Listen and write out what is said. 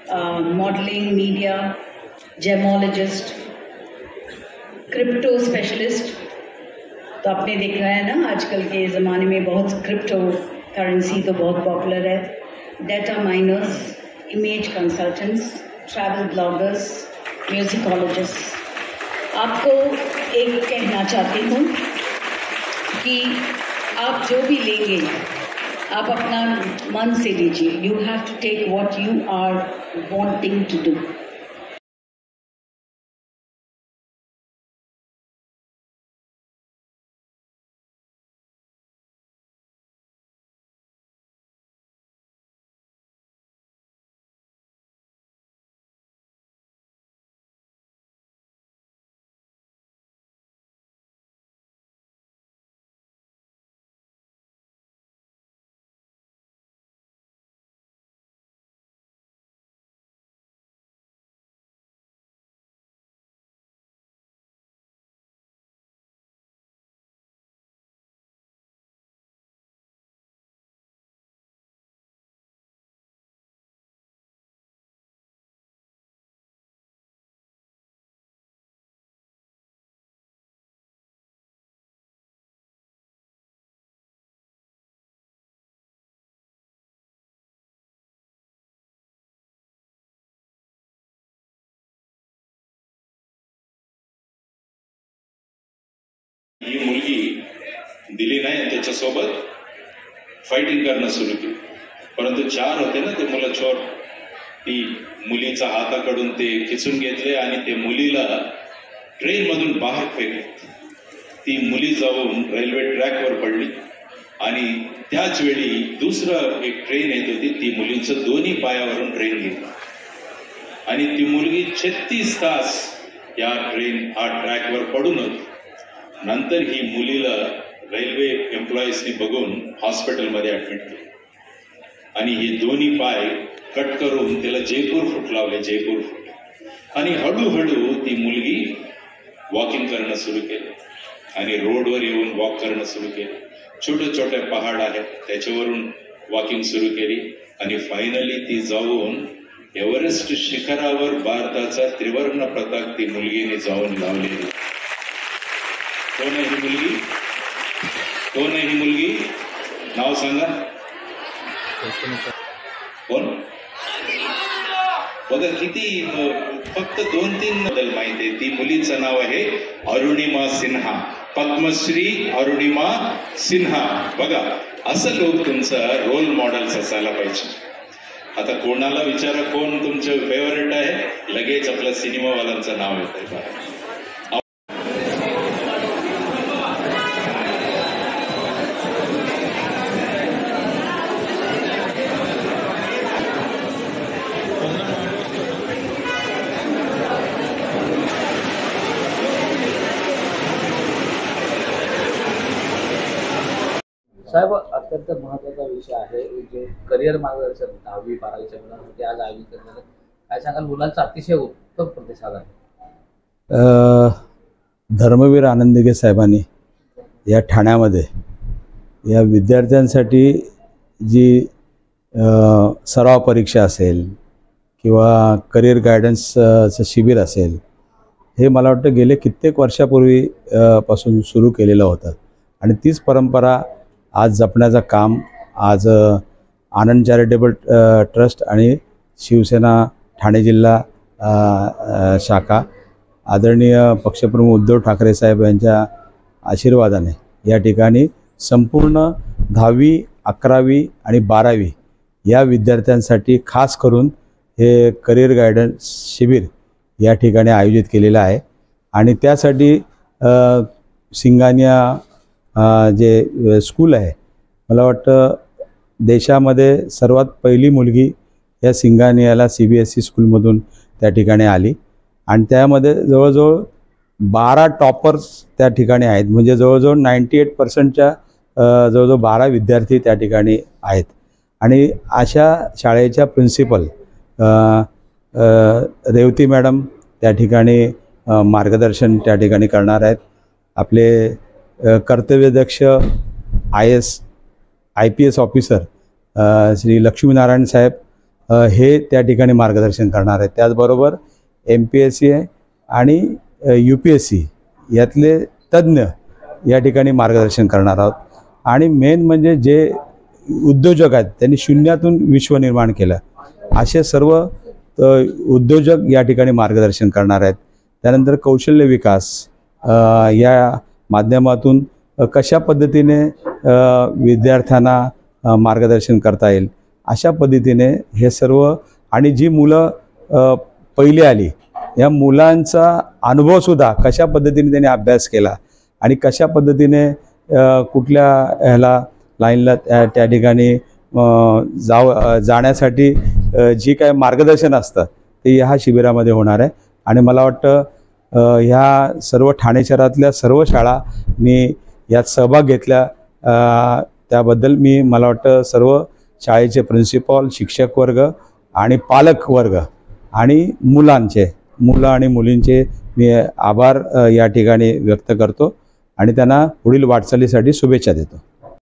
Modelling, media, gemmologist, crypto specialist. तो आपने देखा है ना आजकल के ज़माने में बहुत क्रिप्टो करेंसी तो बहुत पॉपुलर है। Data miners, image consultants, travel bloggers, musicologist. आपको एक कहना चाहती हूँ कि आप जो भी लेंगे आप अपना मन से लीजिए। You have to take what you are wanting to do. ही मुलगी दिली नाही, त्याच्यासोबत फायटिंग करणं सुरू केलं, परंतु 4 होते ना ते मुलं चोर, ती मुलीचा हाताकडून ते खिचून घेतले आणि ते मुलीला ट्रेन मधून बाहेर फेकले। ती मुली जाऊन रेल्वे ट्रॅकवर पडली आणि त्याच वेळी दुसरं एक ट्रेन येत होती, ती मुलीचं दोन्ही पायावरून ट्रेन गेली आणि ती मुलगी 36 तास या ट्रॅकवर पडून होती। नंतर ही मुलीला रेल्वे एम्प्लॉईजनी बघून हॉस्पिटलमध्ये ऍडमिट केलं आणि ही दोन्ही पाय कट करून त्याला जयपूर फूट लावले, जयपूर फूट। आणि हळूहळू ती मुलगी वॉकिंग करणं सुरू केलं आणि रोडवर येऊन वॉक करणं सुरू केलं। छोटे छोटे पहाड आहेत त्याच्यावरून वॉकिंग सुरू केली आणि फायनली ती जाऊन एव्हरेस्ट शिखरावर भारताचा त्रिवर्ण पताक ती मुलगीने जाऊन लावलेली। कोण आहे ही मुलगी? कोण आहे ही मुलगी? नाव सांगा। कोण? बघा किती, फक्त 2-3 बद्दल माहिती आहे। ती मुलीचं नाव आहे अरुणिमा सिन्हा, पद्मश्री अरुणिमा सिन्हा। बघा असं लोक तुमचा रोल मॉडेल्स असायला पाहिजे। आता कोणाला विचारा कोण तुमचं फेवरेट आहे, लगेच आपल्या सिनेमावाल्यांचं नाव येत आहे। साहेब, अत्यंत महत्त्वाचा विषय आहे जे करिअर मार्गदर्शन 10वी 12वीच्या मुलांसाठी आज आयोजित करण्यात काय सांगाल? मुलांचा अतिशय उत्तम प्रतिसाद आहे। धर्मवीर आनंदगे साहेबांनी या ठाण्यामध्ये या विद्यार्थ्यांसाठी जी सराव परीक्षा असेल किंवा करिअर गायडन्सचं शिबिर असेल, हे मला वाटतं गेले कित्येक वर्षापूर्वी पासून सुरू केलेलं होतं आणि तीच परंपरा आज जपण्याचं काम आज आनंद चॅरिटेबल ट्रस्ट आणि शिवसेना ठाणे जिल्हा शाखा आदरणीय पक्षप्रमुख उद्धव ठाकरे साहेब यांच्या आशीर्वादाने या ठिकाणी संपूर्ण 10वी 11वी आणि 12वी या विद्यार्थ्यांसाठी खास करून हे करिअर गायडन्स शिबिर या ठिकाणी आयोजित केलेलं आहे आणि त्यासाठी सिंगानिया जे स्कूल आहे, मला वाटतं देशामध्ये सर्वात पहिली मुलगी या सिंगानियाला CBSE स्कूलमधून त्या ठिकाणी आली आणि त्यामध्ये जवळजवळ 12 टॉपर्स त्या ठिकाणी आहेत, म्हणजे जवळजवळ 98%च्या जवळजवळ 12 विद्यार्थी त्या ठिकाणी आहेत आणि अशा शाळेच्या प्रिन्सिपल रेवती मॅडम त्या ठिकाणी मार्गदर्शन त्या ठिकाणी करणार आहेत। आपले कर्तव्यदक्ष IAS IPS officer Shri Laxminarayan साहेब हे त्या ठिकाणी मार्गदर्शन करणार आहे. त्याचबरोबर MPSC आणि UPSC यातले तज्ज्ञ या ठिकाणी मार्गदर्शन करणार आहोत. आणि मेन म्हणजे जे उद्योजक आहेत त्यांनी शून्यातून विश्व निर्माण केलं, असे सर्व उद्योजक या ठिकाणी मार्गदर्शन करणार आहेत. त्यानंतर कौशल्य विकास या माध्यमातून कशा पद्धतीने विद्यार्थ्यांना मार्गदर्शन करता येईल अशा पद्धतीने हे सर्व. आणि जी मुलं पहिली आली या मुलांचा अनुभवसुद्धा कशा पद्धतीने त्यांनी अभ्यास केला आणि कशा पद्धतीने कुठल्या ह्याला लाईनला त्या ठिकाणी जाण्यासाठी जी काय मार्गदर्शन असतं ते ह्या शिबिरामध्ये होणार आहे. आणि मला वाटतं ह्या सर्व ठाणे शहरातल्या सर्व शाळांनी यात सहभाग घेतला, त्याबद्दल मला वाटतं सर्व शाळेचे प्रिन्सिपॉल, शिक्षक वर्ग आणि पालक वर्ग आणि मुलं आणि मुलींचे मी आभार या ठिकाणी व्यक्त करतो आणि त्यांना पुढील वाटचालीसाठी शुभेच्छा देतो.